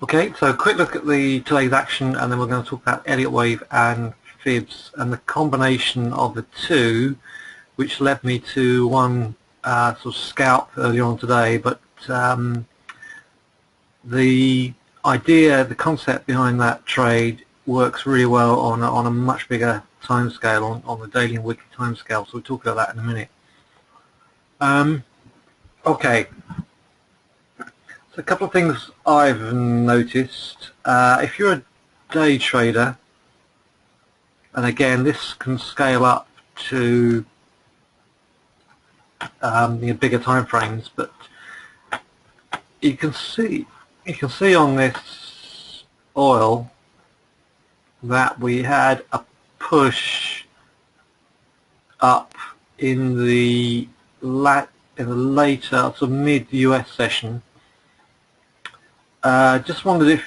Okay, so a quick look at the today's action, and then we're going to talk about Elliott Wave and fibs and the combination of the two, which led me to one sort of scalp earlier on today. But the idea, the concept behind that trade works really well on a much bigger time scale, on the daily and weekly time scale. So we'll talk about that in a minute. Okay. So a couple of things I've noticed. If you're a day trader, and again this can scale up to bigger time frames, but you can see on this oil that we had a push up in the later sort of mid-US session. Just wondered if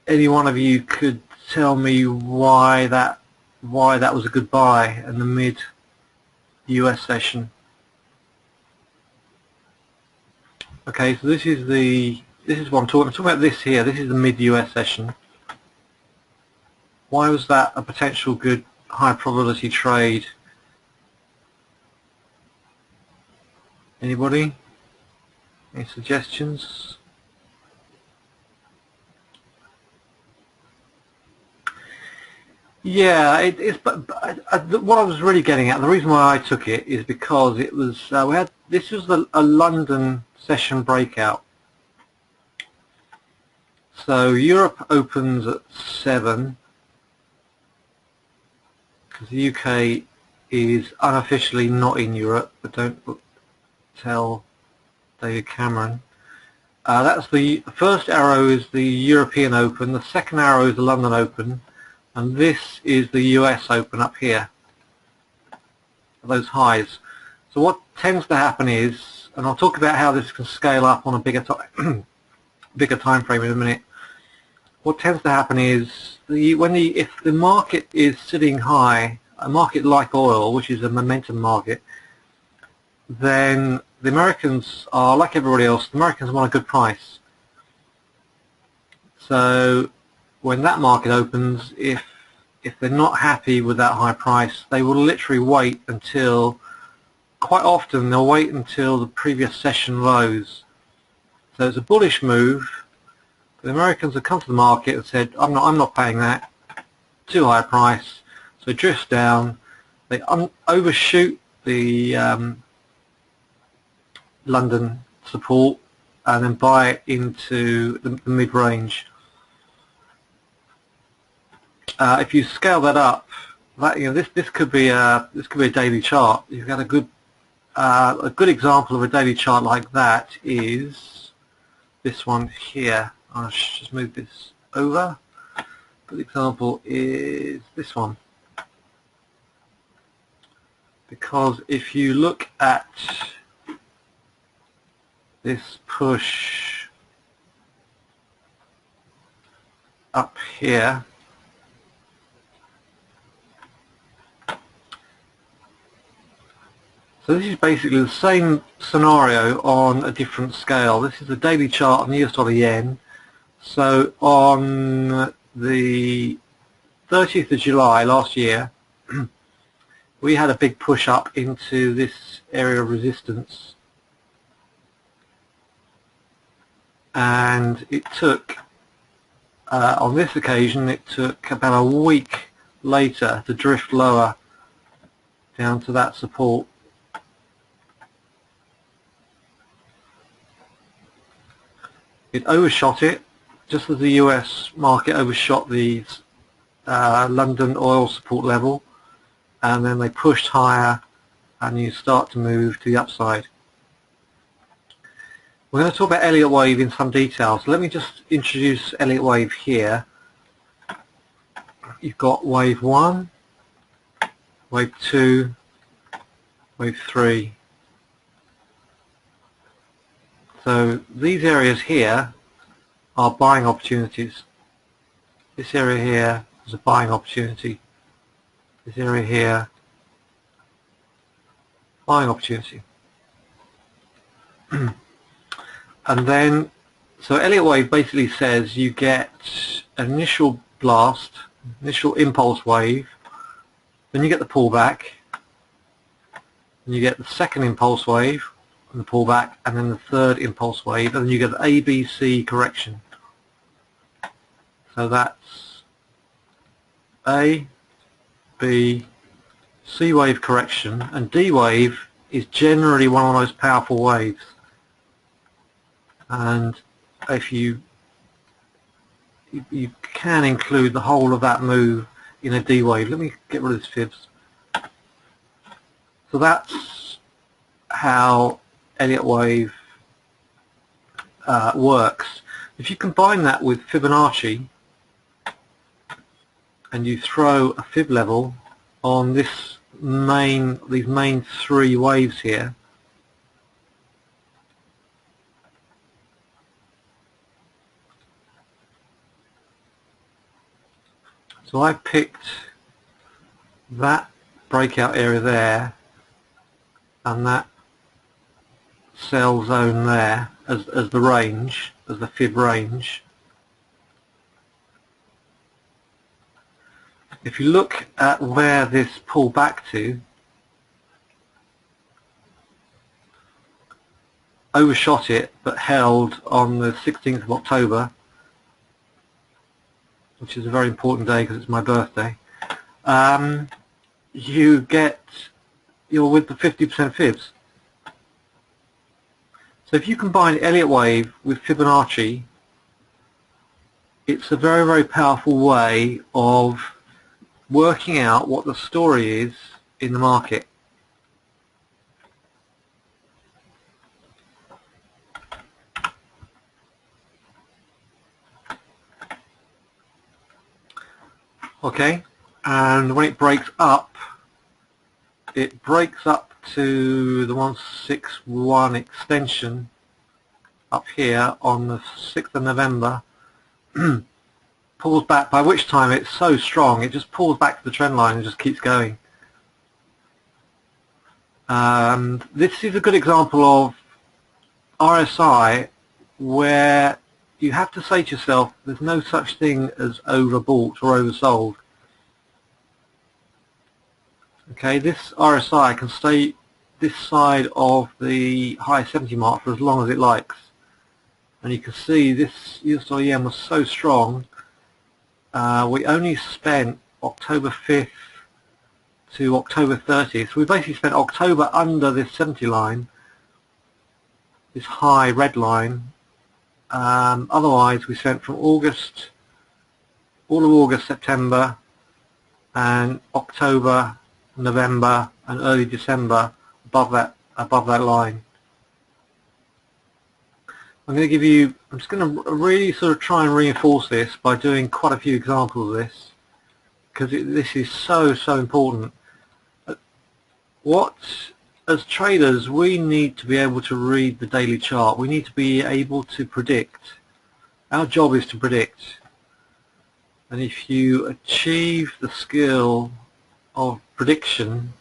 any one of you could tell me why that was a good buy in the mid-US session. Okay, so this is what I'm talking about. This here. This is the mid-US session. Why was that a potential good high probability trade? Anybody? Any suggestions? Yeah, it's. But what I was really getting at, the reason why I took it is because it was this was a London session breakout. So Europe opens at 7, because the UK is unofficially not in Europe, but don't tell David Cameron. That's the first arrow is the European Open, the second arrow is the London Open, and this is the US Open up here, those highs. So what tends to happen is, and I'll talk about how this can scale up on a bigger time frame in a minute. What tends to happen is if the market is sitting high, a market like oil, which is a momentum market, then the Americans are like everybody else. The Americans want a good price. So when that market opens, if they're not happy with that high price, they will literally wait until, quite often they'll wait until the previous session lows. So it's a bullish move. The Americans have come to the market and said, I'm not paying that, too high a price. So it drifts down, they overshoot the London support and then buy it into the mid-range. If you scale that up, this could be a daily chart. You've got a good example of a daily chart like that is this one here. I'll just move this over. Good example is this one, because if you look at this push up here, so this is basically the same scenario on a different scale. This is a daily chart on the US dollar yen. So on the 30th of July last year, we had a big push up into this area of resistance, and it took, on this occasion, it took about a week later to drift lower down to that support. It overshot it, just as the US market overshot the London oil support level, and then they pushed higher and you start to move to the upside. We're going to talk about Elliott Wave in some detail, so let me just introduce Elliott Wave here. You've got wave 1, wave 2, wave 3. So these areas here are buying opportunities. This area here is a buying opportunity. This area here, buying opportunity. And then So Elliott wave basically says you get an initial blast, initial impulse wave, then you get the pullback, and you get the second impulse wave and the pullback, and then the third impulse wave, and then you get the ABC correction. So that's A, B, C wave correction, and D wave is generally one of the most powerful waves. And if you can include the whole of that move in a D wave. Let me get rid of this fibs. So that's how Elliott wave works. If you combine that with Fibonacci and you throw a fib level on these main three waves here, so I picked that breakout area there and that sell zone there as the range, as the fib range. If you look at where this pulled back to, overshot it but held on the 16th of October, which is a very important day because it's my birthday, you're with the 50% fibs. So if you combine Elliott wave with Fibonacci, it's a very, very powerful way of working out what the story is in the market. Okay, and when it breaks up to the 161 extension up here on the 6th of November, pulls back, by which time it's so strong it just pulls back to the trend line and just keeps going. This is a good example of RSI where you have to say to yourself there's no such thing as overbought or oversold. Okay, this RSI can stay this side of the high 70 mark for as long as it likes, and you can see this US yen was so strong. We only spent October 5th to October 30th, so we basically spent October under this 70 line, this high red line. Otherwise we spent from August, all of August, September and October, November and early December above that line. I'm just going to really sort of try and reinforce this by doing quite a few examples of this, because this is so important. As traders, we need to be able to read the daily chart. We need to be able to predict. Our job is to predict, and if you achieve the skill of prediction,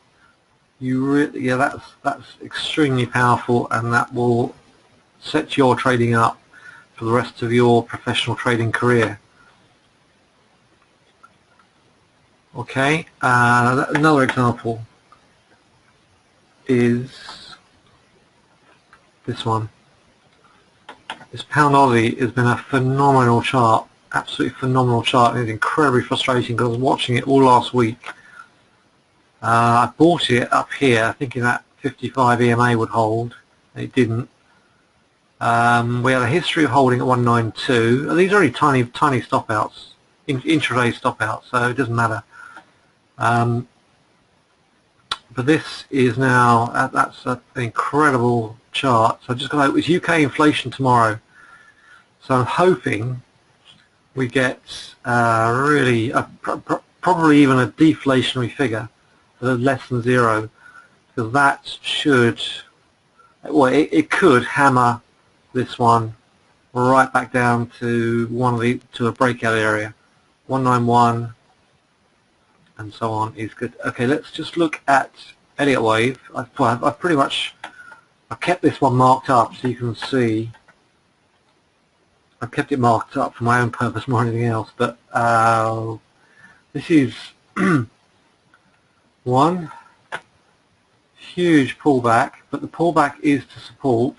that's extremely powerful, and that will set your trading up for the rest of your professional trading career. Okay, another example is this one. This pound Aussie has been a phenomenal chart, absolutely phenomenal chart. It's incredibly frustrating because I was watching it all last week. I bought it up here thinking that 55 EMA would hold, and it didn't. We had a history of holding at 192. These are only tiny stop outs, intraday stop outs, so it doesn't matter. But this is now, that's an incredible chart. So I just got, it's UK inflation tomorrow, so I'm hoping we get really probably even a deflationary figure of less than zero, because that should, well, it could hammer this one right back down to a breakout area. 191 and so on is good. Okay, let's just look at Elliott wave. I've kept this one marked up so you can see I've kept it marked up for my own purpose more than anything else, but this is one huge pullback, but the pullback is to support.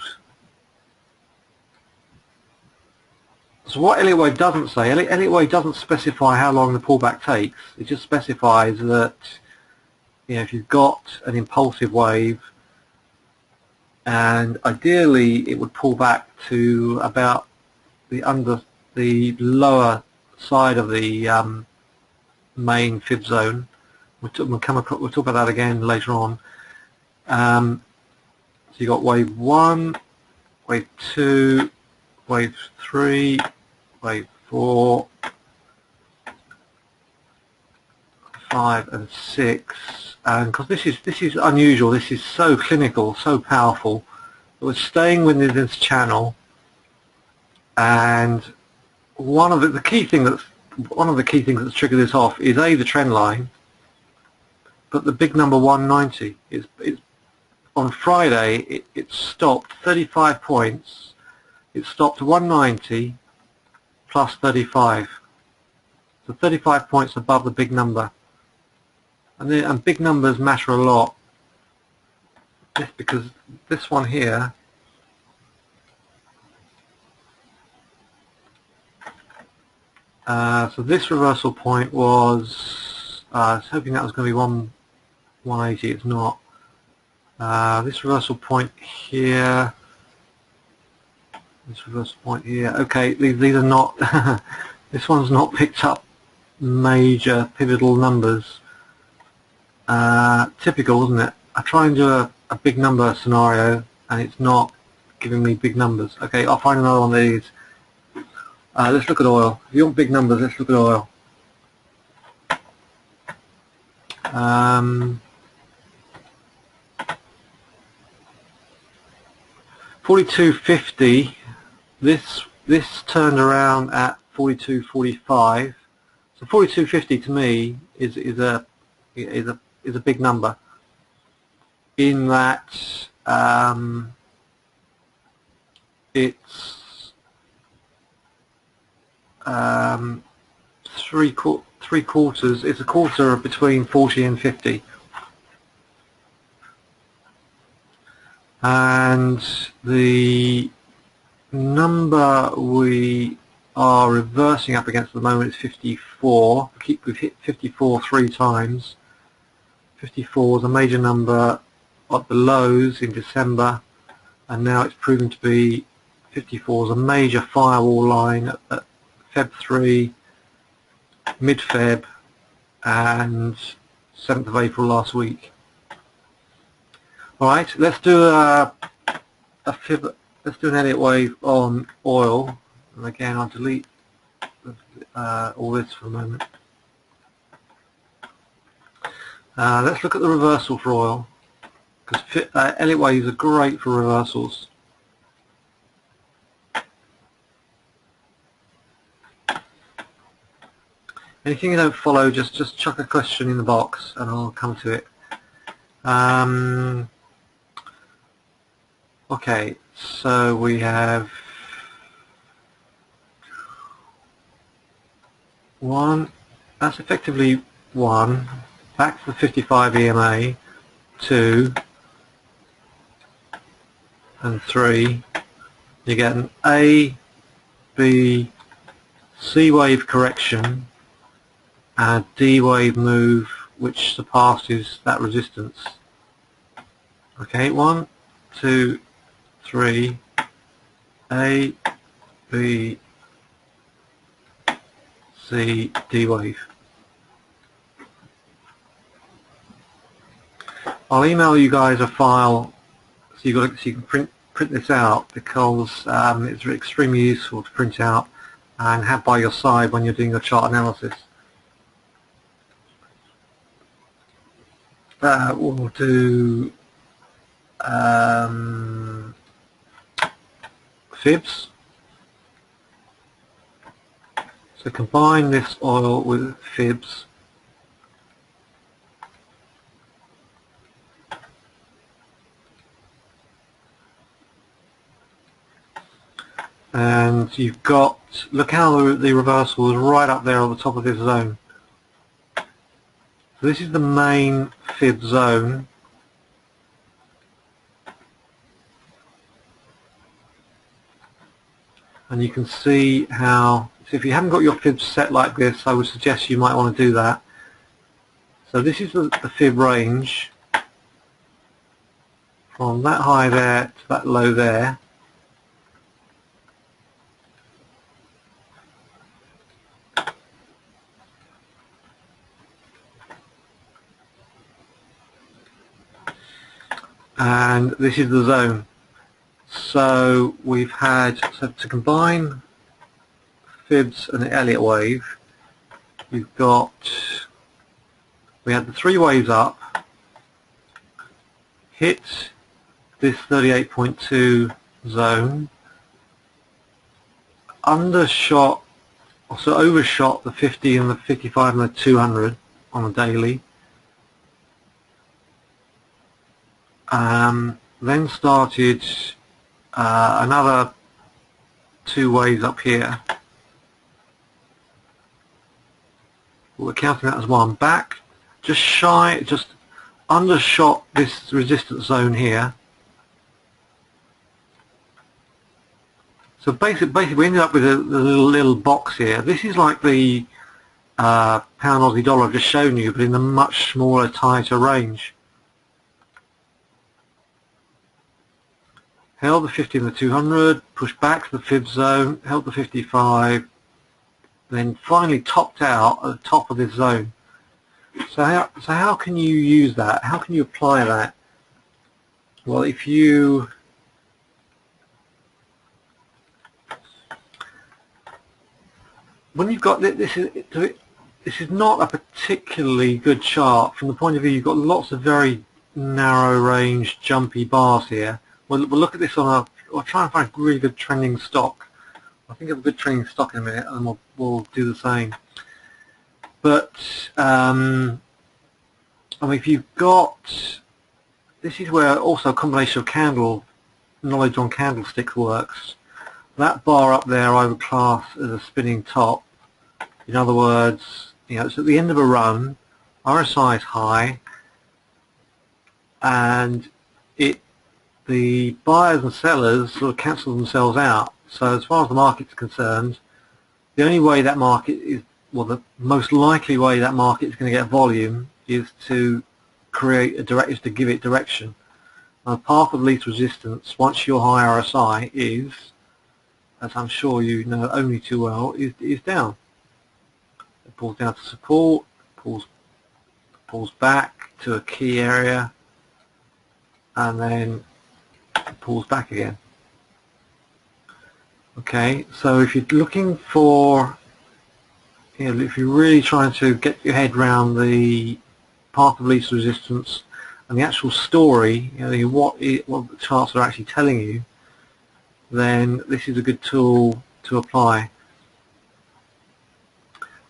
So what Elliott Wave doesn't say, Elliott Wave doesn't specify how long the pullback takes. It just specifies that, you know, if you've got an impulsive wave, and ideally it would pull back to about the lower side of the main fib zone. We'll talk about that again later on. So you got wave 1, wave 2, wave 3, wave 4, 5 and 6, and because this is unusual, this is so clinical, so powerful, we're staying within this channel. And one of the key things that's triggered this off is the trend line, but the big number 190 is on Friday it stopped 35 points. It stopped 190 plus 35, so 35 points above the big number. And big numbers matter a lot, because this one here, so this reversal point was, I was hoping that was going to be 180, it's not. This reversal point here, this reversal point here, okay, these are not, this one's not picked up major pivotal numbers. Typical, isn't it? I try and do a big number scenario and it's not giving me big numbers. Okay, I'll find another one of these. Let's look at oil. If you want big numbers, let's look at oil. 42.50. This turned around at 42.45. So 42.50 to me is a big number. In that it's three quarters. It's a quarter between 40 and 50. And the number we are reversing up against at the moment is 54. We've hit 54 3 times. 54 is a major number at the lows in December, and now it's proven to be 54 is a major firewall line at Feb 3, mid-Feb, and 7th of April last week. All right, let's do let's do an Elliott wave on oil, and again I'll delete all this for a moment. Let's look at the reversal for oil, because Elliott waves are great for reversals. Anything you don't follow, just chuck a question in the box and I'll come to it. Okay, so we have 1, that's effectively 1, back to the 55 EMA, 2 and 3. You get an A, B, C wave correction and a D wave move which surpasses that resistance. Okay, 1, 2, 3, A, B, C, D wave. I'll email you guys a file so you can print this out, because it's extremely useful to print out and have by your side when you're doing your chart analysis. We'll do fibs. So combine this oil with fibs. and you've got, look how the reversal is right up there on the top of this zone. So this is the main fib zone. And you can see how, so if you haven't got your fibs set like this, I would suggest you might want to do that. So this is the fib range from that high there to that low there. And this is the zone. So we've had, so to combine fibs and the Elliott wave, we've got, we had the 3 waves up, hit this 38.2 zone, undershot, also overshot the 50 and the 55 and the 200 on a daily. Then started another 2 waves up here. We're counting that as one. Back, just shy, just undershot this resistance zone here. So basically we ended up with a little box here. This is like the pound Aussie dollar I've just shown you, but in a much smaller, tighter range. Held the 50 and the 200, pushed back to the fib zone, held the 55, then finally topped out at the top of this zone. So how can you use that? How can you apply that? Well, if you when you've got this is not a particularly good chart from the point of view you've got lots of very narrow range jumpy bars here. We'll look at this on a, we'll try and find a really good trending stock. I think of a good trending stock in a minute, and we'll do the same. But I mean, if you've got, this is where also a combination of candle knowledge on candlesticks works. That bar up there I would class as a spinning top. In other words, you know, it's at the end of a run, RSI is high, and the buyers and sellers sort of cancel themselves out. So as far as the market's concerned, the only way that market is, well, the most likely way that market is going to get volume is to create a is to give it direction. And the path of least resistance, once your high RSI is, as I'm sure you know only too well, is down. It pulls down to support, pulls back to a key area, and then pulls back again. Okay, so if you're looking for, you know, if you're really trying to get your head around the path of least resistance and the actual story, you know, what the charts are actually telling you, then this is a good tool to apply.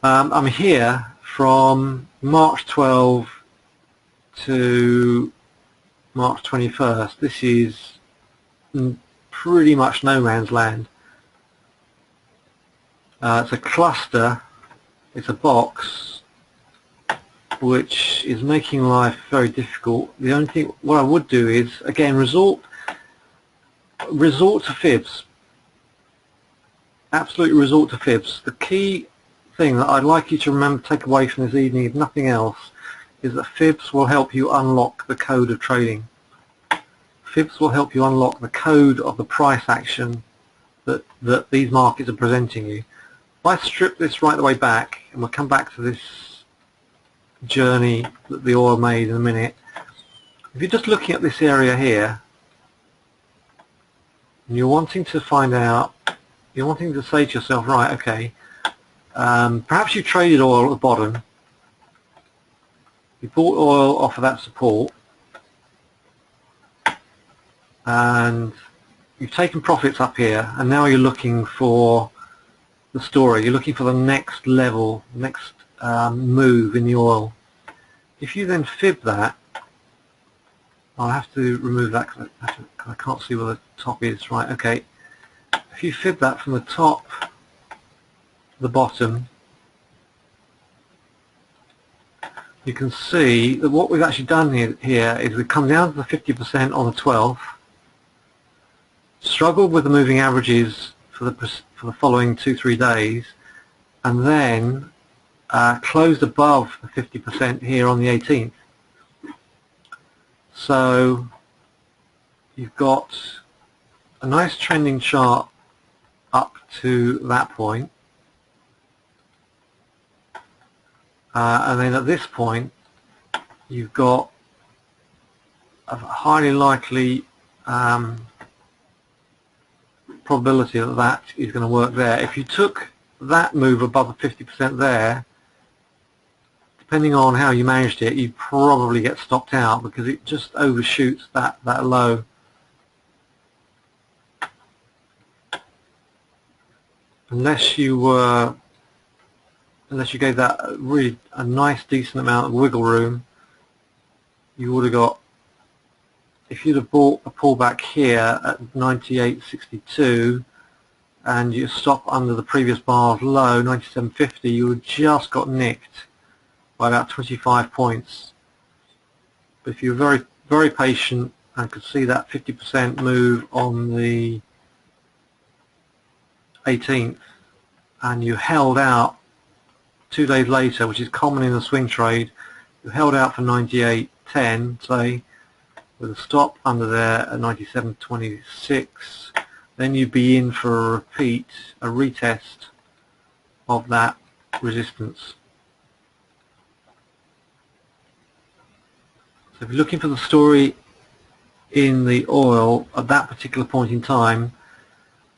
I'm here from March 12 to March 21st. This is pretty much no man's land. It's a cluster, it's a box which is making life very difficult. The only thing, what I would do is, again, resort to fibs. Absolutely resort to fibs. The key thing that I'd like you to remember, take away from this evening, if nothing else, is that fibs will help you unlock the code of trading. Fibs will help you unlock the code of the price action that these markets are presenting you. If I strip this right the way back, and we'll come back to this journey that the oil made in a minute, if you're just looking at this area here, and you're wanting to find out, you're wanting to say to yourself, right, okay, perhaps you traded oil at the bottom, you bought oil off of that support, and you've taken profits up here, and now you're looking for the story, you're looking for the next level, next move in the oil. If you then fib that, I'll have to remove that because I can't see where the top is. Right, okay. if you fib that from the top to the bottom, you can see that what we've actually done here is we've come down to the 50% on the 12th, struggled with the moving averages for the following 2-3 days, and then closed above the 50% here on the 18th. So you've got a nice trending chart up to that point, and then at this point you've got a highly likely probability that that is going to work there. If you took that move above the 50% there, depending on how you managed it, you'd probably get stopped out because it just overshoots that low. Unless you gave that really a nice decent amount of wiggle room, you would have got, if you'd have bought a pullback here at 98.62 and you stop under the previous bar's low 97.50, you would just got nicked by about 25 points. But if you were very, very patient and could see that 50% move on the 18th and you held out 2 days later, which is common in the swing trade, you held out for 98.10, say, with a stop under there at 97.26, then you'd be in for a repeat, a retest of that resistance. So if you're looking for the story in the oil at that particular point in time,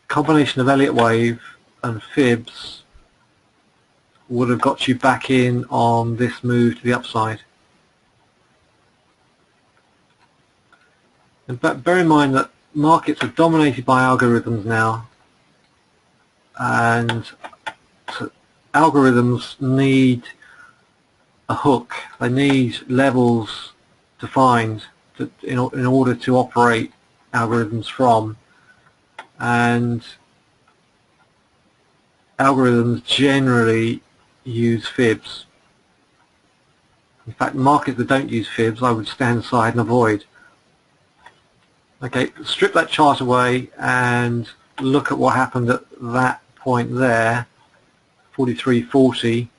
combination of Elliott wave and fibs would have got you back in on this move to the upside. And bear in mind that markets are dominated by algorithms now, and so algorithms need a hook. They need levels defined in order to operate algorithms from, and algorithms generally use fibs. In fact, markets that don't use fibs I would stand aside and avoid. Okay, strip that chart away and look at what happened at that point there, 43.40,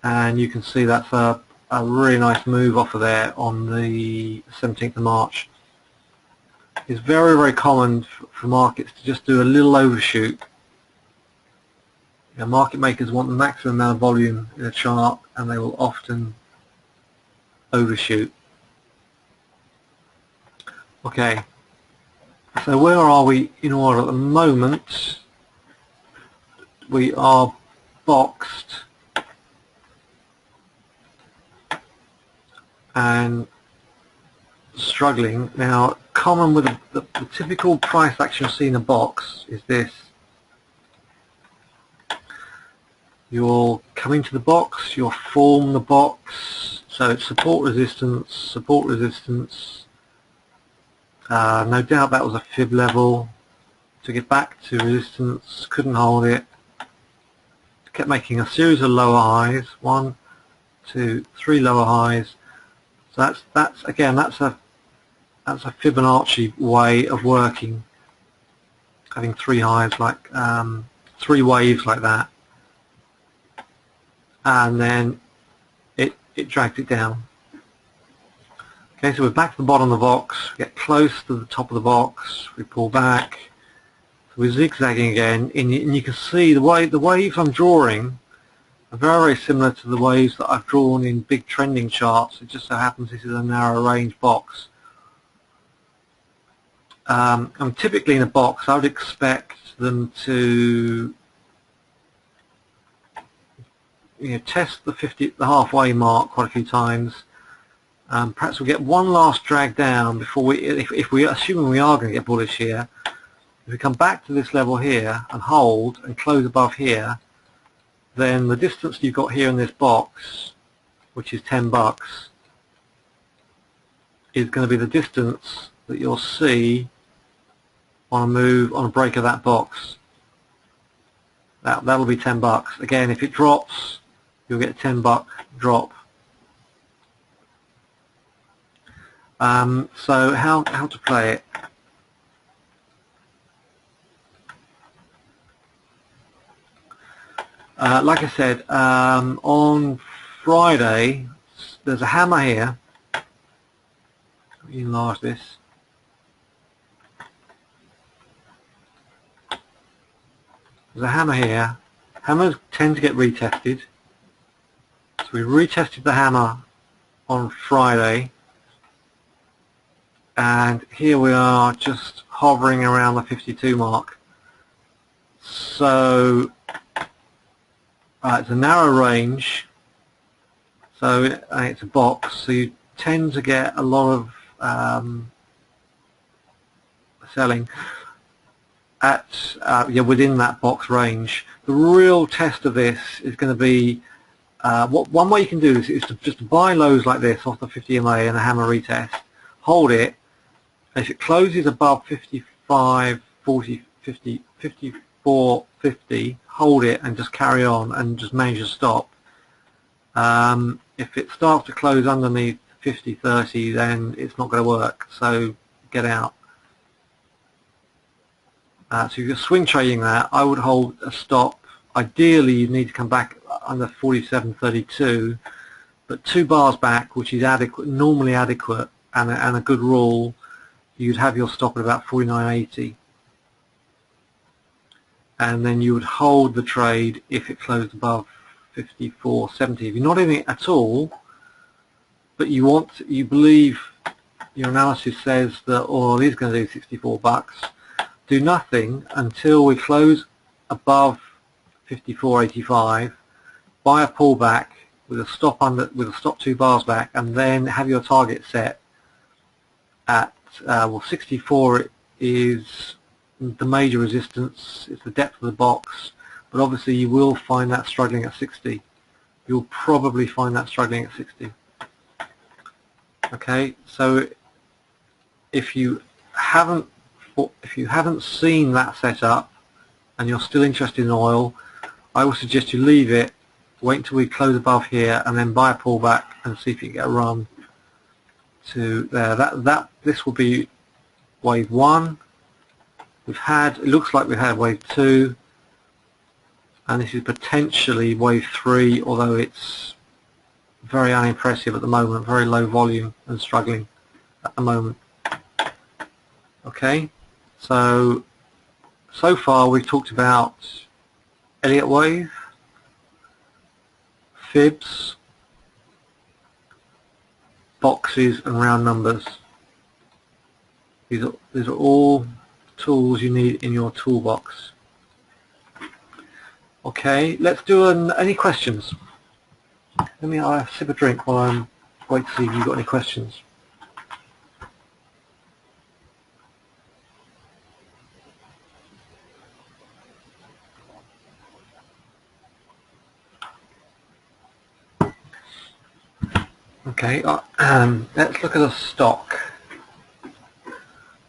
and you can see that's a really nice move off of there on the 17th of March. It's very, very common for markets to just do a little overshoot. You know, market makers want the maximum amount of volume in a chart, and they will often overshoot. Okay, so where are we in oil at the moment? We are boxed and struggling. Now, common with the typical price action you'll see in a box is this. You'll come into the box, you'll form the box, so it's support resistance, no doubt that was a fib level. To get back to resistance, couldn't hold it, kept making a series of lower highs, 1, 2, 3 lower highs. So that's again, that's a Fibonacci way of working, having 3 highs, like 3 waves like that, and then it dragged it down. Okay, so we're back to the bottom of the box, we get close to the top of the box, we pull back, so we're zigzagging again, and you can see the waves I'm drawing are very, very similar to the waves that I've drawn in big trending charts. It just so happens this is a narrow range box. And typically in a box I would expect them to test the halfway mark quite a few times. Perhaps we'll get one last drag down before if we assuming we are going to get bullish here, if we come back to this level here and hold and close above here, then the distance you've got here in this box, which is $10, is going to be the distance that you'll see on a move, on a break of that box. That'll be $10. Again, if it drops, you'll get a $10 drop. So how to play it? Like I said, on Friday, there's a hammer here. Let me enlarge this. There's a hammer here. Hammers tend to get retested. So we retested the hammer on Friday. And here we are just hovering around the 52 mark. So it's a narrow range. So it's a box. So you tend to get a lot of selling at within that box range. The real test of this is going to be one way you can do this is to just buy lows like this off the 50 MA and a hammer retest, hold it, and if it closes above 55, 40, 50, 54, 50, hold it and just carry on and just manage your stop. If it starts to close underneath 50, 30, then it's not going to work, so get out. So if you're swing trading that, I would hold a stop. Ideally, you need to come back under 47.32, but 2 bars back, which is adequate, normally adequate, and a good rule, you'd have your stop at about 49.80, and then you would hold the trade if it closed above 54.70. If you're not in it at all, but you believe your analysis says that oil is going to do $64. Do nothing until we close above 54.85. Buy a pullback with a stop 2 bars back, and then have your target set at 64 is the major resistance. It's the depth of the box, but obviously you will find that struggling at 60. You'll probably find that struggling at 60. Okay, so if you haven't seen that setup and you're still interested in oil, I would suggest you leave it, wait until we close above here, and then buy a pullback and see if you can get a run to there. This will be wave 1. It looks like we've had wave 2, and this is potentially wave 3, although it's very unimpressive at the moment, very low volume and struggling at the moment. Okay, so far we've talked about Elliott wave, fibs, boxes, and round numbers. These are all tools you need in your toolbox. Okay, let's do any questions. Let me have a sip of drink while I'm wait to see if you've got any questions. Okay, let's look at a stock.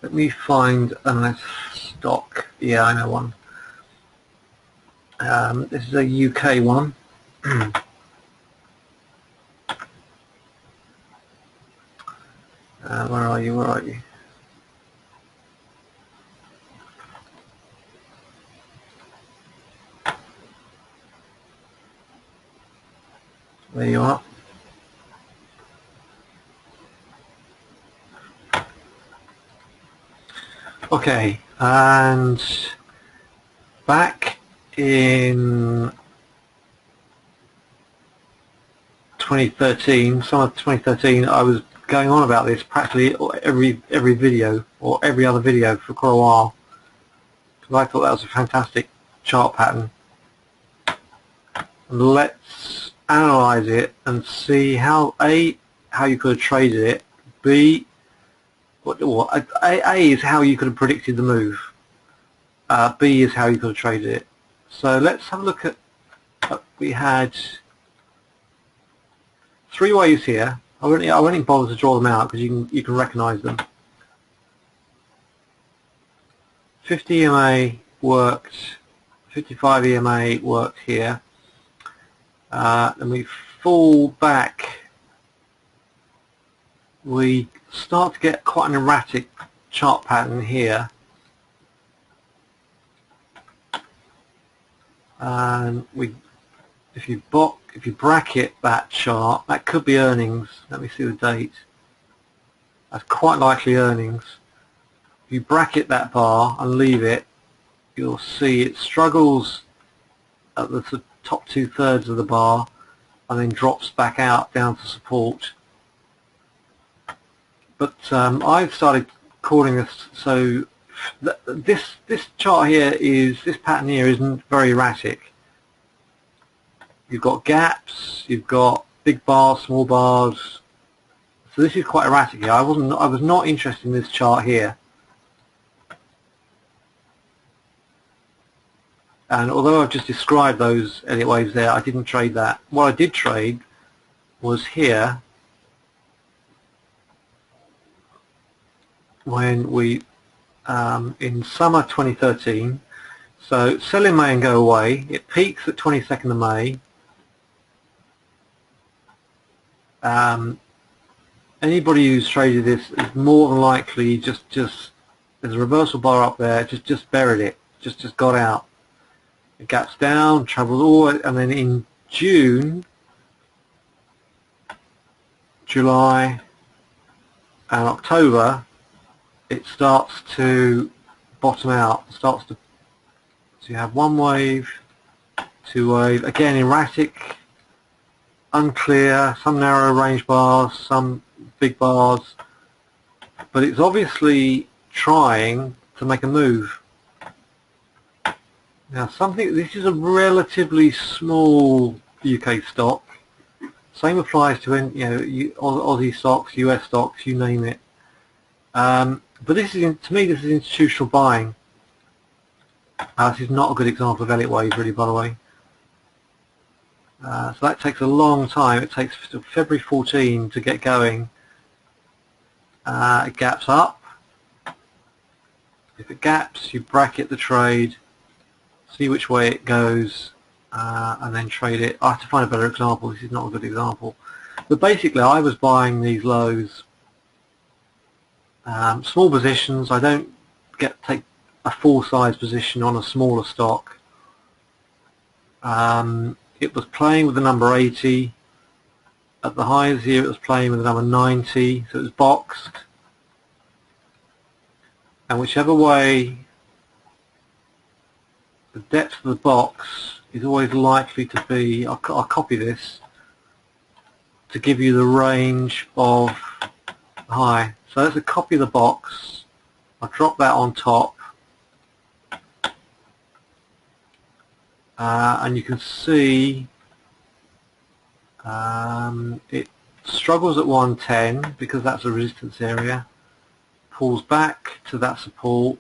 Let me find a nice stock. Yeah, I know one. This is a UK one. Where are you? Where are you? There you are. Okay, and back in 2013, summer 2013, I was going on about this practically every video or every other video for quite a while, because I thought that was a fantastic chart pattern. And let's analyze it and see how you could have traded it. B, A is how you could have predicted the move. B is how you could have traded it. So let's have a look at. We had 3 waves here. I won't even bother to draw them out because you can recognise them. 50 EMA worked, 55 EMA worked here, and we fall back, we start to get quite an erratic chart pattern here, and if you bracket that chart, that could be earnings. Let me see the date. That's quite likely earnings. If you bracket that bar and leave it, you'll see it struggles at the top 2/3 of the bar and then drops back out down to support. But I've started calling this, so this chart here this pattern here isn't very erratic. You've got gaps, you've got big bars, small bars. So this is quite erratic here. I was not interested in this chart here. And although I've just described those Elliott waves there, I didn't trade that. What I did trade was here, when we in summer 2013. So sell in May and go away. It peaks at 22nd of May. Anybody who's traded this is more than likely just there's a reversal bar up there, just buried it, just got out. It gaps down, travels all, and then in June, July and October it starts to bottom out, so you have one wave, two wave, again erratic, unclear, some narrow range bars, some big bars, but it's obviously trying to make a move. Now this is a relatively small UK stock. Same applies to Aussie stocks, US stocks, you name it. But this is, to me, this is institutional buying. This is not a good example of Elliott wave, really, by the way. So that takes a long time. It takes February 14 to get going. It gaps up. If it gaps, you bracket the trade, see which way it goes, and then trade it. I have to find a better example. This is not a good example. But basically, I was buying these lows, small positions. I don't take a full size position on a smaller stock. It was playing with the number 80. At the highs here, it was playing with the number 90, so it was boxed. And whichever way the depth of the box is always likely to be, I'll copy this to give you the range of high. So that's a copy of the box. I'll drop that on top. And you can see it struggles at 110 because that's a resistance area, pulls back to that support,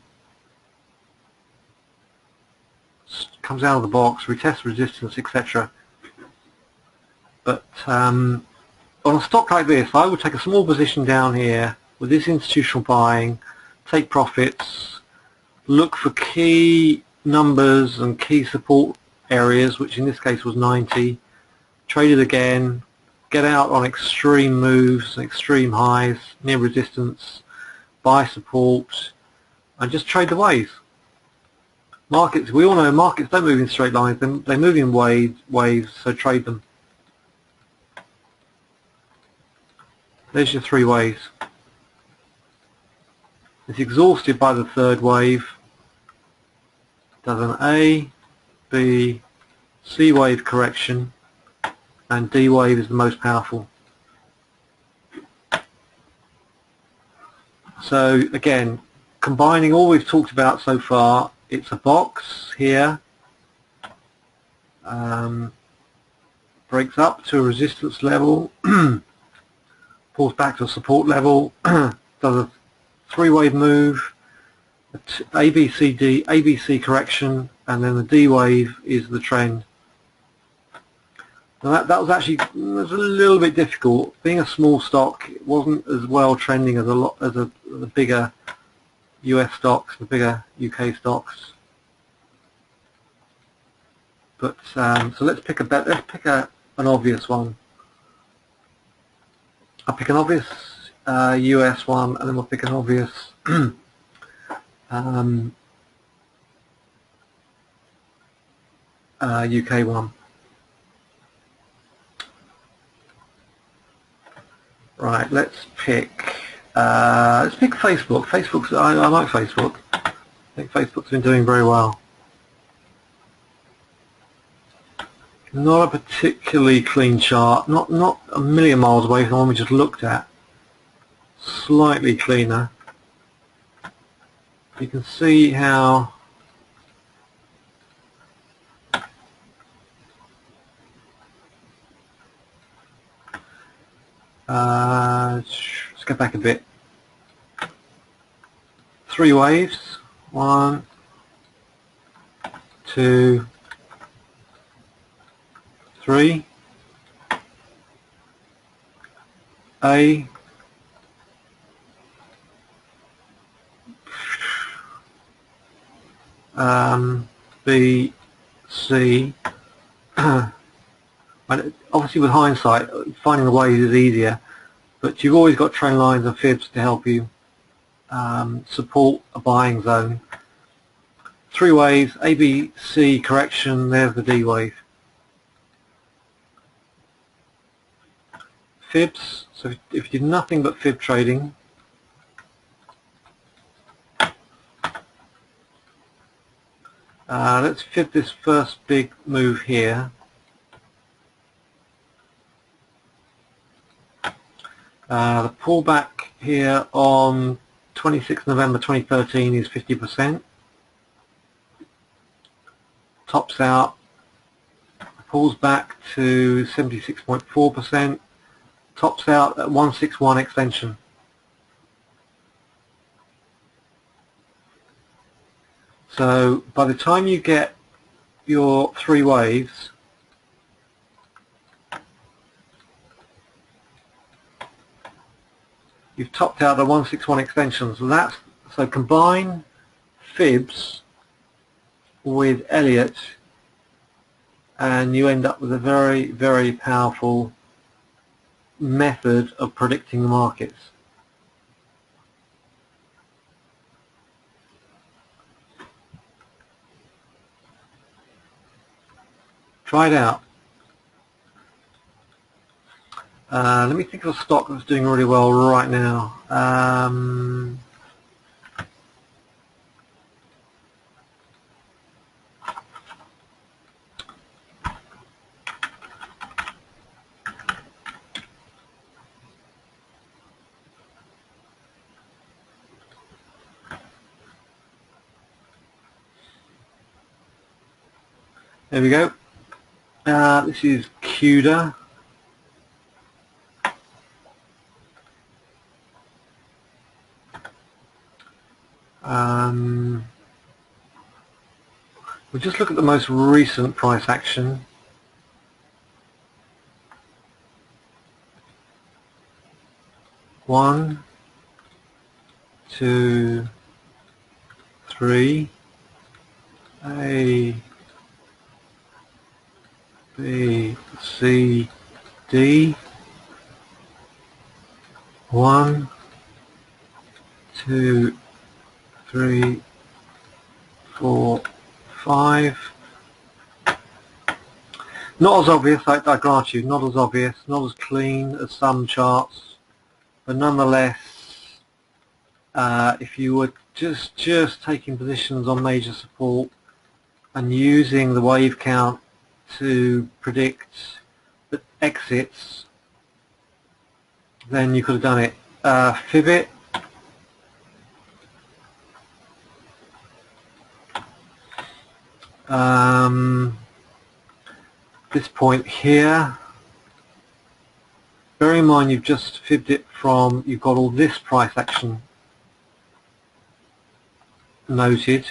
comes out of the box, retests resistance, etc. But on a stock like this, I would take a small position down here with this institutional buying, take profits, look for key numbers and key support areas, which in this case was 90, trade it again, get out on extreme moves, extreme highs, near resistance, buy support, and just trade the waves. Markets, we all know markets don't move in straight lines, they move in waves, so trade them. There's your three waves. It's exhausted by the third wave. Does an A, B, C wave correction, and D wave is the most powerful. So again, combining all we've talked about so far, it's a box here, breaks up to a resistance level, pulls back to a support level, does a three-wave move, ABC correction, and then the D wave is the trend. Now that was actually a little bit difficult. Being a small stock, it wasn't as well trending as the bigger US stocks, the bigger UK stocks. But so let's pick an obvious one. I'll pick an obvious US one, and then we'll pick an obvious UK one. Right, let's pick Facebook. I like Facebook. I think Facebook's been doing very well. Not a particularly clean chart, not a million miles away from the one we just looked at. Slightly cleaner. You can see how let's go back a bit. 3 waves. 1, 2, 3. A. B, C. Obviously with hindsight, finding the waves is easier, but you've always got trend lines and fibs to help you support a buying zone. 3 waves, A, B, C correction, there's the D wave. Fibs, so if you did nothing but fib trading, let's fib this first big move here. The pullback here on 26 November 2013 is 50%. Tops out, pulls back to 76.4%. Tops out at 161 extension. So by the time you get your 3 waves, you've topped out at 161 extension. So combine fibs with Elliott and you end up with a very, very powerful method of predicting the markets. Try it out. Let me think of a stock that's doing really well right now. There we go. This is CUDA. We'll just look at the most recent price action. One, 2, 3. A, B, C, D. 1, 2, 3, 4, 5. Not as obvious, I grant you, not as obvious, not as clean as some charts, but nonetheless, if you were just taking positions on major support and using the wave count to predict the exits, then you could have done it. Fib it. This point here, bear in mind you've just fibbed it from, you've got all this price action noted.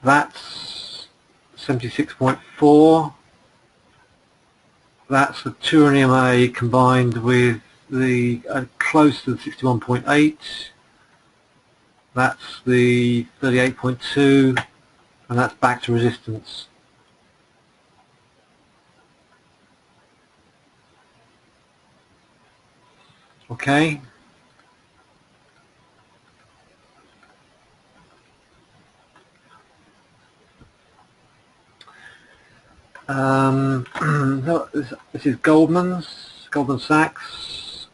That's 76.4. That's the 2 EMA combined with the close to the 61.8. That's the 38.2, and that's back to resistance. Okay. This is Goldman Sachs.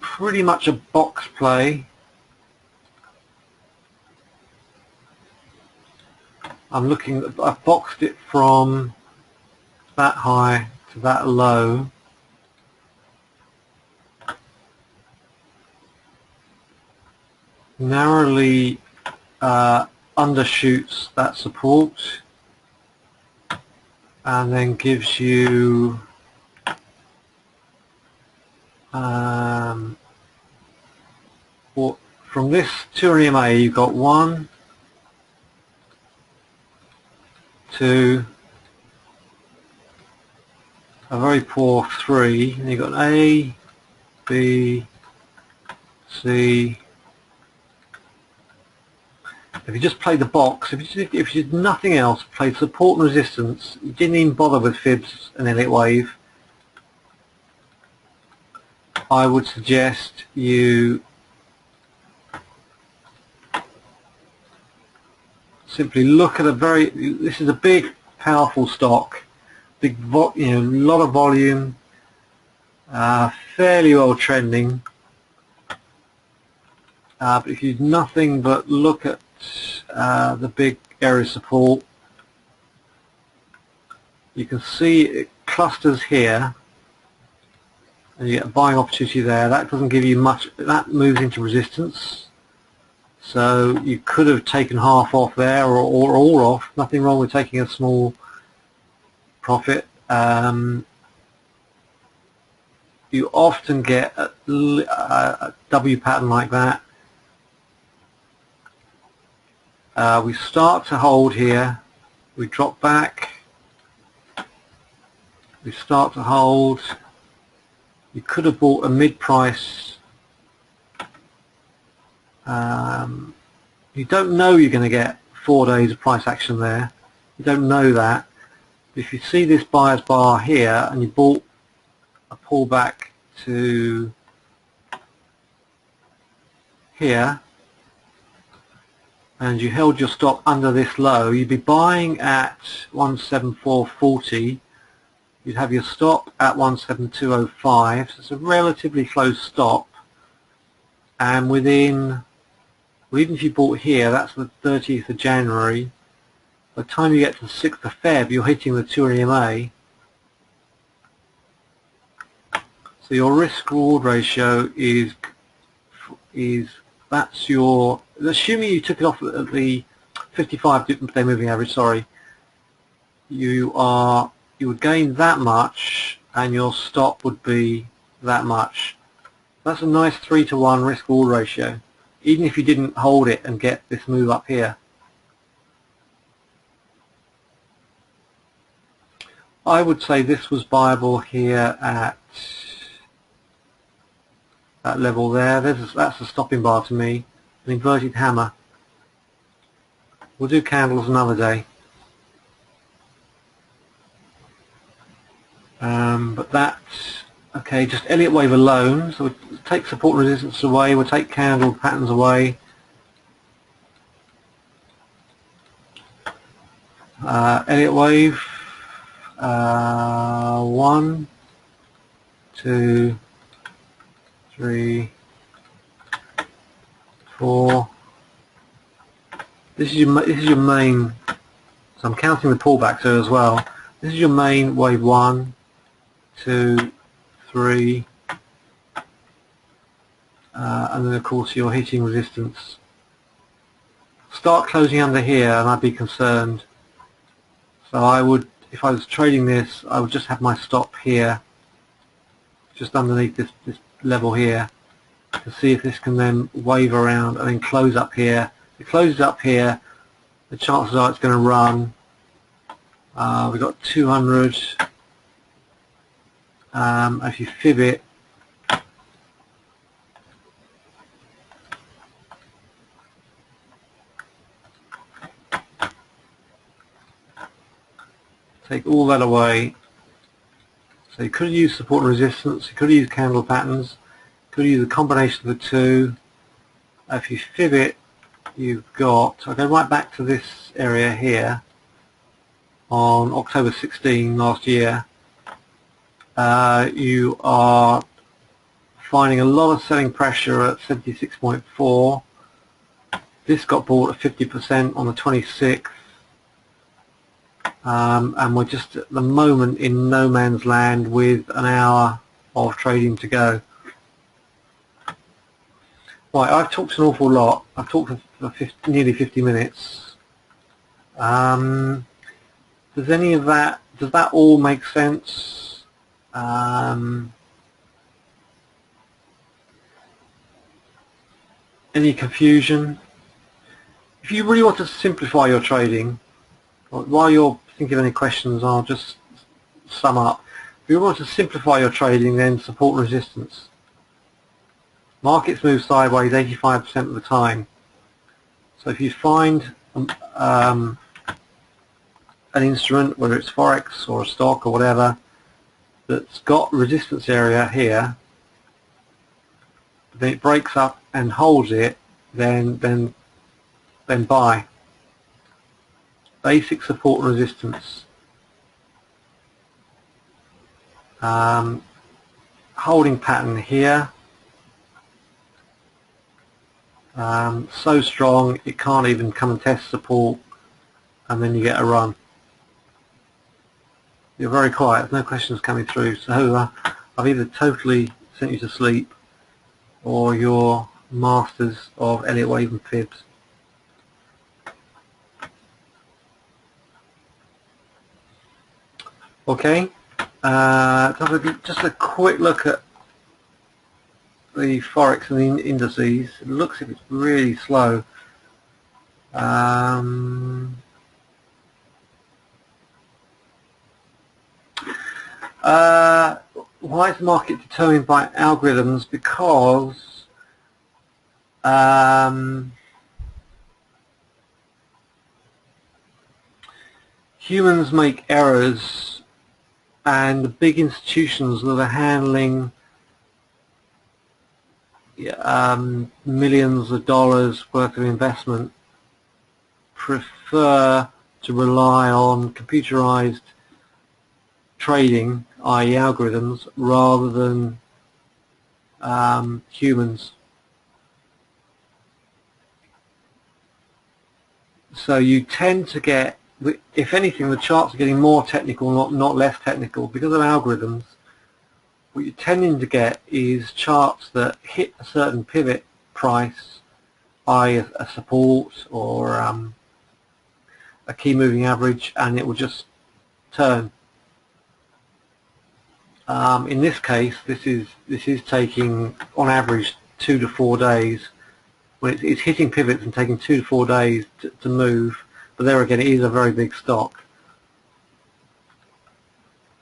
Pretty much a box play. I've boxed it from that high to that low. Narrowly undershoots that support and then gives you from this 200 EMA you've got 1, 2, a very poor 3, and you've got an A, B, C. If you just played the box, if you did nothing else, played support and resistance, you didn't even bother with fibs and Elliott wave, I would suggest you simply look at this is a big, powerful stock, lot of volume, fairly well trending. But if you do nothing but look at the big area of support, you can see it clusters here, and you get a buying opportunity there. That doesn't give you much. That moves into resistance, so you could have taken half off there or all off. Nothing wrong with taking a small profit. You often get a W pattern like that. We start to hold here, we drop back, we start to hold. You could have bought a mid-price. You don't know you're going to get 4 days of price action there. You don't know that. If you see this buyer's bar here and you bought a pullback to here, and you held your stop under this low, you'd be buying at 174.40. You'd have your stop at 172.05, so it's a relatively close stop. And even if you bought here, that's the 30th of January. By the time you get to the 6th of Feb, you're hitting the 200 EMA. So your risk-reward ratio is that's your, assuming you took it off at the 55-day moving average, sorry, you would gain that much and your stop would be that much. That's a nice 3-to-1 risk-reward ratio, even if you didn't hold it and get this move up here. I would say this was buyable here at that level there. That's a stopping bar to me, an inverted hammer. We'll do candles another day. But that's okay, just Elliott wave alone. So we'll take support and resistance away, we'll take candle patterns away. Elliott wave, 1, 2, 3, 4. This is your main. So I'm counting the pullbacks here as well. This is your main wave 1, 2, 3, and then of course you're hitting resistance. Start closing under here, and I'd be concerned. So I would, if I was trading this, I would just have my stop here, just underneath this level here, to see if this can then wave around and then close up here. If it closes up here, the chances are it's going to run. We've got 200. If you fib it, take all that away. So you could use support and resistance, you could use candle patterns, you could use a combination of the two. If you fib it, you've got, I'll go right back to this area here on October 16 last year. You are finding a lot of selling pressure at 76.4. This got bought at 50% on the 26th. And we're just at the moment in no man's land with an hour of trading to go. Right, I've talked an awful lot. I've talked for nearly 50 minutes. Does any of that, does that all make sense? Any confusion? If you really want to simplify your trading, while you're thinking of any questions, I'll just sum up. If you want to simplify your trading, then support and resistance. Markets move sideways 85% of the time. So if you find an instrument, whether it's Forex or a stock or whatever, that's got resistance area here, then it breaks up and holds it, then buy. Basic support and resistance. Holding pattern here. So strong it can't even come and test support, and then you get a run. You're very quiet, there's no questions coming through, so I've either totally sent you to sleep or you're masters of Elliott Wave and fibs. Okay, just a quick look at the Forex and the indices. It looks like it's really slow. Why is the market determined by algorithms? Because humans make errors, and the big institutions that are handling millions of dollars worth of investment prefer to rely on computerized trading, i.e. algorithms, rather than humans. So you tend to get, if anything, the charts are getting more technical, not less technical, because of algorithms. What you're tending to get is charts that hit a certain pivot price, i.e. a support or a key moving average, and it will just turn. In this case, this is taking on average 2 to 4 days. When it's hitting pivots and taking 2 to 4 days to move, but there again, it is a very big stock.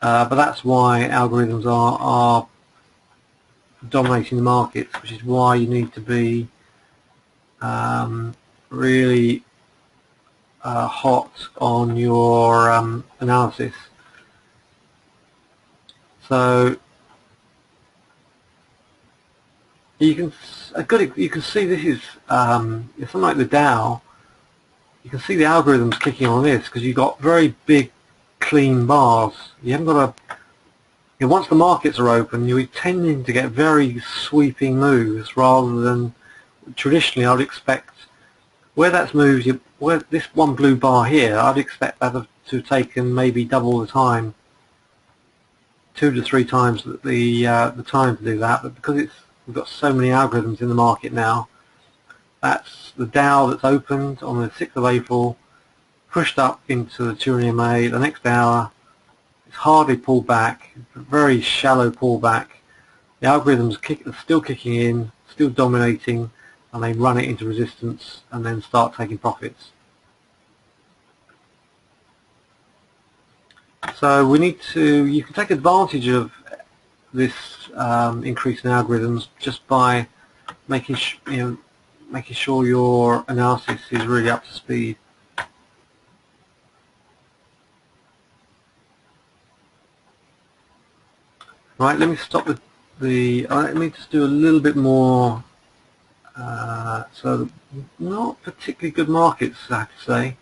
But that's why algorithms are dominating the markets, which is why you need to be really hot on your analysis. So you can see this is something like the Dow. You can see the algorithms kicking on this because you've got very big clean bars. You haven't got once the markets are open, you're tending to get very sweeping moves rather than traditionally. I would expect where that's moved, where this one blue bar here, I'd expect that to have taken maybe double the time, 2 to 3 times the time to do that. But because we've got so many algorithms in the market now, that's the Dow that's opened on the 6th of April, pushed up into the 200 EMA. The next hour, it's hardly pulled back, very shallow pullback. The algorithms are still kicking in, still dominating, and they run it into resistance and then start taking profits. So we need to, you can take advantage of this increase in algorithms just by making sure your analysis is really up to speed. Right, let me stop let me just do a little bit more. So not particularly good markets, I have to say.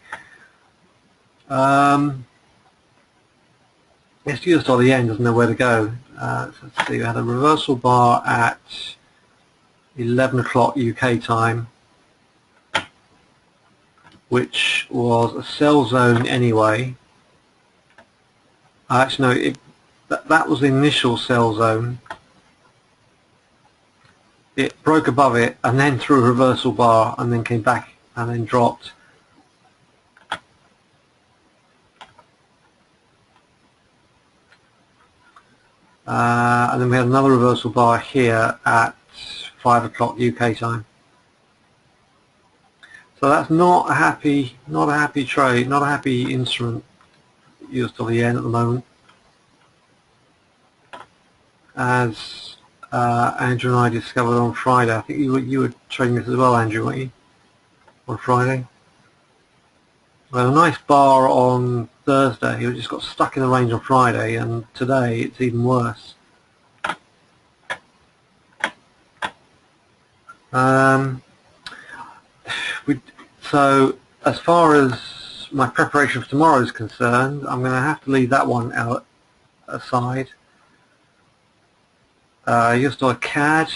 Yes, US dollar yen doesn't know where to go. So let's see, we had a reversal bar at 11 o'clock UK time, which was a sell zone anyway. Actually, no, that was the initial sell zone. It broke above it and then threw a reversal bar and then came back and then dropped. And then we had another reversal bar here at 5 o'clock UK time. So that's not a happy trade, not a happy instrument, US dollar yen at the moment. As Andrew and I discovered on Friday. I think you were trading this as well, Andrew, weren't you? On Friday. Well, a nice bar on Thursday. It just got stuck in the range on Friday, and today it's even worse. So as far as my preparation for tomorrow is concerned, I'm going to have to leave that one aside. US dollar CAD,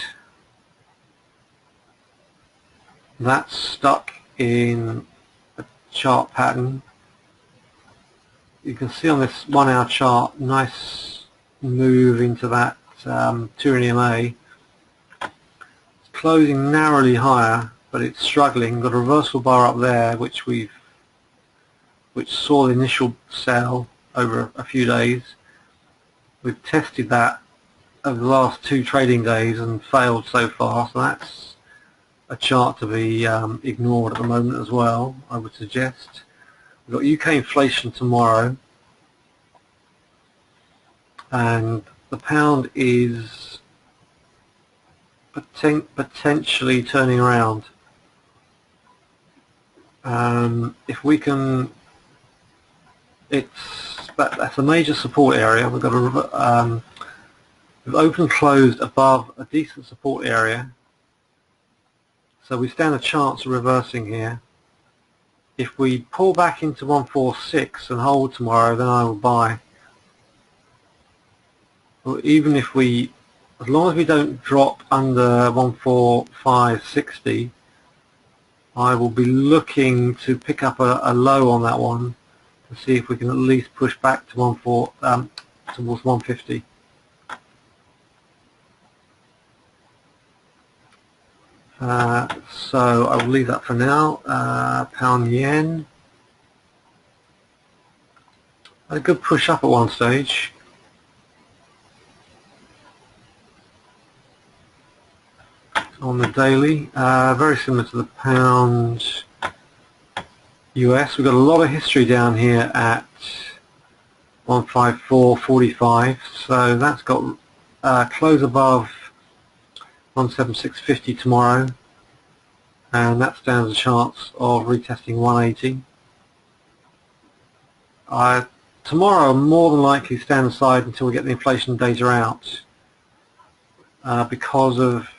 that's stuck in a chart pattern. You can see on this 1 hour chart, nice move into that 2 in EMA. It's closing narrowly higher, but it's struggling. Got a reversal bar up there, which saw the initial sell over a few days. We've tested that over the last 2 trading days and failed so far, so that's a chart to be ignored at the moment as well, I would suggest. We've got UK inflation tomorrow, and the pound is potentially turning around. If we can, that's a major support area. We've got a we've opened closed above a decent support area, so we stand a chance of reversing here. If we pull back into 146 and hold tomorrow, then I will buy. Or even if as long as we don't drop under 145.60, I will be looking to pick up a low on that one to see if we can at least push back to towards 150. So I will leave that for now. Pound yen, a good push up at one stage. On the daily, very similar to the pound US. We've got a lot of history down here at 154.45, so that's got close above 176.50 tomorrow, and that stands a chance of retesting 180. Tomorrow, more than likely stand aside until we get the inflation data out, because of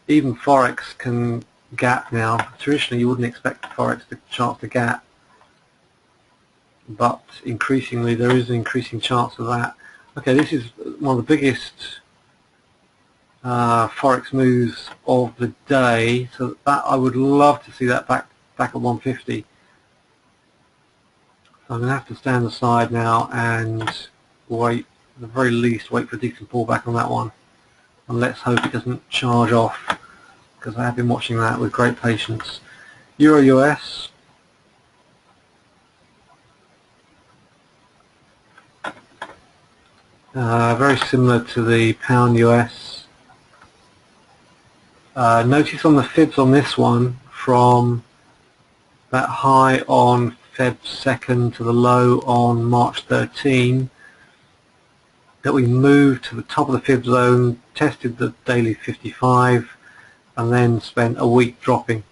even Forex can gap now. Traditionally, you wouldn't expect Forex chart to gap, but increasingly there is an increasing chance of that. Okay, this is one of the biggest Forex moves of the day, so that I would love to see that back at 150. So I'm going to have to stand aside now and wait, at the very least, wait for a decent pullback on that one. And let's hope it doesn't charge off, because I have been watching that with great patience. Euro US. Very similar to the pound US. Notice on the fibs on this one, from that high on Feb 2nd to the low on March 13, that we moved to the top of the fib zone, tested the daily 55, and then spent a week dropping.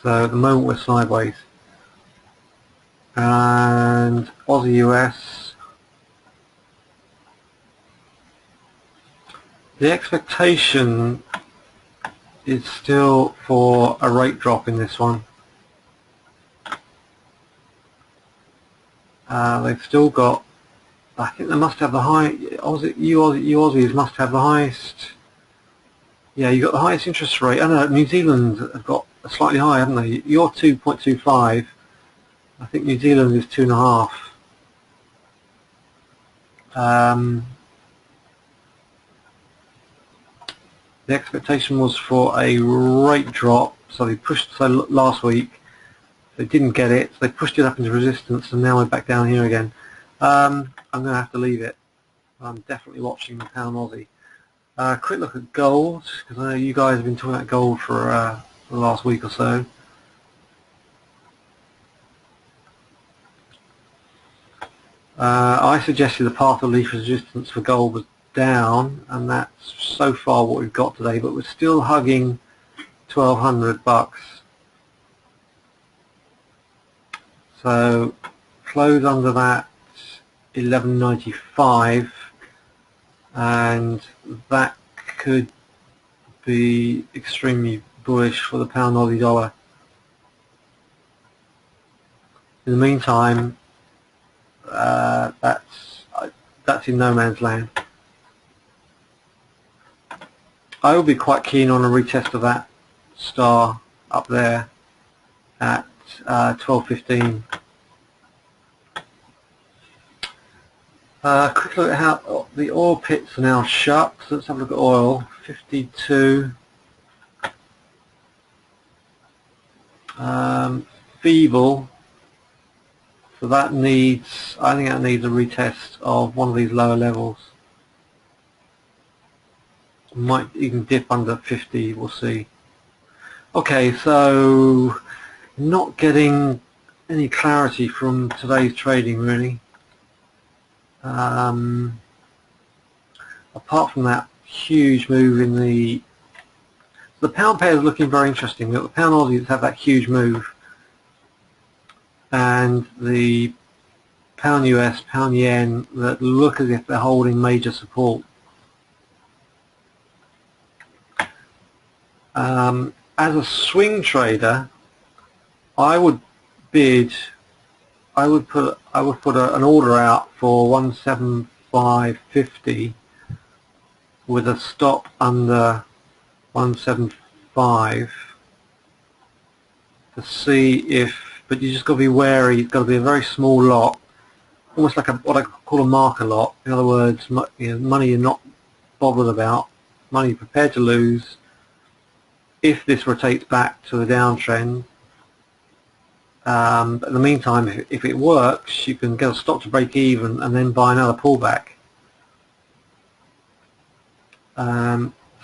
So at the moment we're sideways. And Aussie US, the expectation is still for a rate drop in this one. They've still got, I think they must have the high, you Aussies must have the highest, yeah, you've got the highest interest rate. I know New Zealand have got a slightly higher, haven't they? You're 2.25, I think New Zealand is 2.5. The expectation was for a rate drop, so they pushed, so last week they didn't get it, so they pushed it up into resistance, and now we're back down here again. I'm going to have to leave it. I'm definitely watching the pound Aussie. Quick look at gold, because I know you guys have been talking about gold for the last week or so. I suggested the path of least resistance for gold was down, and that's so far what we've got today, but we're still hugging 1,200 bucks. So close under that 11.95, and that could be extremely bullish for the pound Aussie dollar. In the meantime, that's in no man's land. I will be quite keen on a retest of that star up there at 12.15. Quick look at how the oil pits are now shut. So let's have a look at oil. 52. Feeble. So that needs, I think that needs a retest of one of these lower levels. Might even dip under 50, we'll see. Okay, so not getting any clarity from today's trading really. Apart from that huge move in the pound pair is looking very interesting. The pound Aussies have that huge move, and the pound US, pound yen that look as if they're holding major support. As a swing trader, I would bid. I would put an order out for 175.50 with a stop under 175 to see if. But you just got to be wary. It's got to be a very small lot, almost like what I call a marker lot. In other words, money you're not bothered about, money you're prepared to lose if this rotates back to the downtrend. But in the meantime, if it works, you can get a stop to break even and then buy another pullback.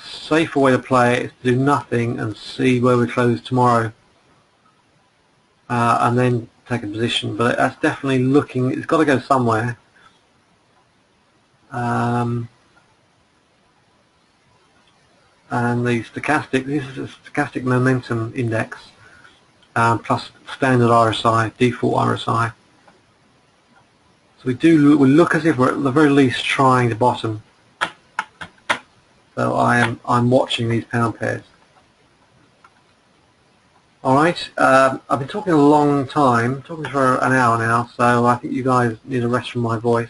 Safer way to play it is to do nothing and see where we close tomorrow, and then take a position. But that's definitely looking, it's got to go somewhere. And the stochastic, this is a stochastic momentum index, plus standard RSI, default RSI. So we look as if we're at the very least trying to bottom. So I'm watching these pound pairs. All right, I've been talking a long time, talking for an hour now, so I think you guys need a rest from my voice.